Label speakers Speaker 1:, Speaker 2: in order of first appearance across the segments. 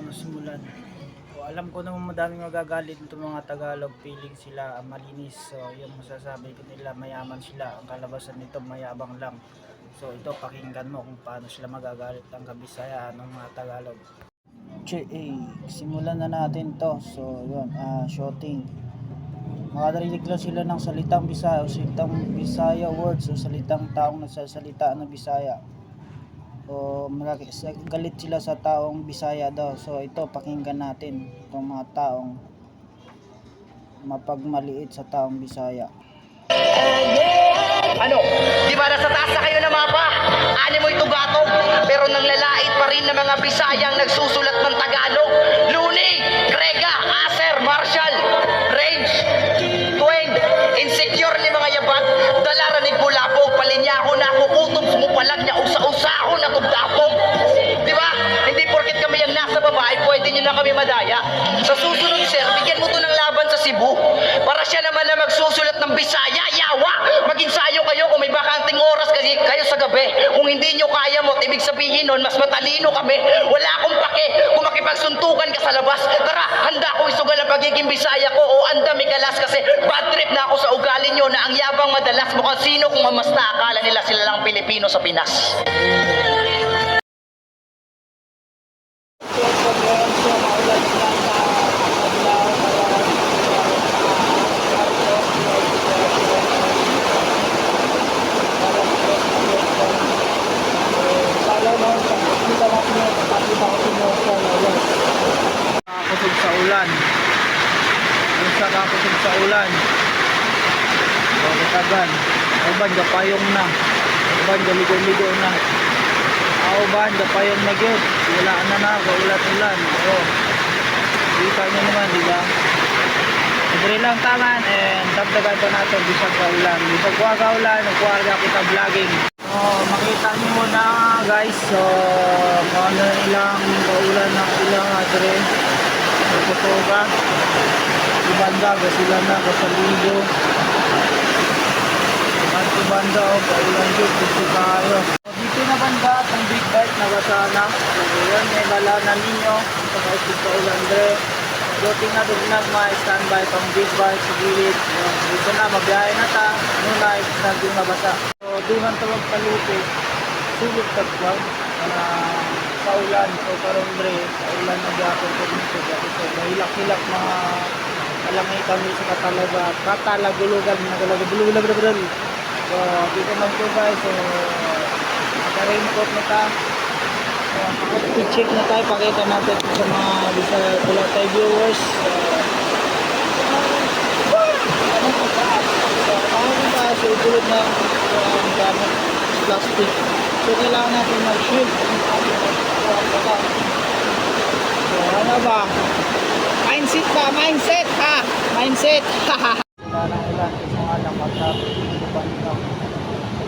Speaker 1: nasimulan. O, alam ko naman madaming magagalit itong mga Tagalog, feeling sila malinis. So yung masasabi ko nila mayaman sila, ang kalabasan nito mayabang lang. So ito pakinggan mo kung paano sila magagalit ang Kabisayaan ng mga Tagalog. Simulan na natin to. So yun, shooting. Makadarinig lang sila ng salitang Bisaya o salitang Bisaya words o salitang taong nagsasalita ng Bisaya. O galit sila sa taong Bisaya daw. So ito pakinggan natin itong mga taong mapagmaliit sa taong Bisaya.
Speaker 2: Ano? Di ba nasa taas na kayo na mapa? Ani mo'y tugatog, pero nanglalait pa rin ng mga Bisayang nagsusulat ng Tagalog. Luni, Grega, Aser, Marshall, Range, Twain, insecure ni mga yabag, dalara ni Bulabog, palinya ako na kukutob, sumupalag niya usa-usahon na tugdapog. Di ba? Hindi porket kami yung nasa babae, pwede nyo na kami madaya. Sa susunod, sir, bigyan mo to ng laban sa Cebu. Para siya naman na magsusulat ng Bisaya, yawa! Mag-insayo kayo kung may bakanting oras kasi kayo sa gabi. Kung hindi nyo kaya mo, ibig sabihin nun, mas matalino kami. Wala akong pake kung makipagsuntukan ka sa labas. Tara, handa ko isugal ang pagiging Bisaya ko o anda may kalas kasi bad trip na ako sa ugali nyo na ang yabang madalas mukhang sino kung mamasta akala nila sila lang Pilipino sa Pinas.
Speaker 1: Kusog sa ulan. Unsa ka kusog sa ulan? O katagan. Uban gapayong na. Uban galigo-ligo na. Uban gapayong na gyud. Wala na kaulan-ulan. O. Kita niyo naman, di ba? Libre lang taman and dagdagan pa natin bisag ka ulan. Bisag kuha ka ulan, nagkuha kita vlogging. Makita niyo na guys. So, ano ilang kaulan na ilang adre. Putoga di banda sila na sa ligo at banda o paulan dito dito tayo dito na banda at ang big bike na basana so yun may bala na ninyo sa kausig sa ulan dre doting na doon na ma-standby pang big bike sa gilid dito na magbiyahe na ta muna naging mabasa so duhan tawag paluto sulit tatwag sa ulan, so karong dre, sa ulan na gapon ko dito, so mahilak-hilak mga kalangay kami sa katalagulugan, nagalagulugan, so dito man po guys, so naka-raincoat na ta, so check na tayo, pakita natin sa mga Bisaya tayo viewers, so itulog na ang gamit plastic, so kailangan natin mag-shield. So ano ba? Mindset ba? Mindset ha? Mindset! Haha! Wala nang ulan kasi nga lang magsabi dito pa nito.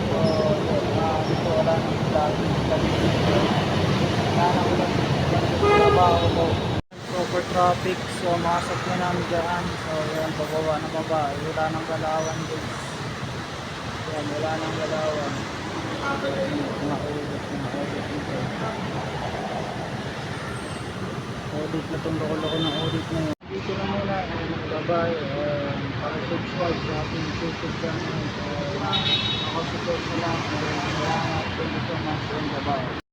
Speaker 1: So dito wala nang ulan. Wala nang ulan. Trabaho ko. Proper traffic. So mga sakyan namin dyan. So yan pababa na baba. Wala nang galawan din. Yan wala nang galawan. Mga ulit dito. Audit na itong loko-loko ng audit na yun. Dito na muna, bye-bye. Para-subscribe sa ating YouTube channel. Ako support na lang. Thank you so much. Bye-bye.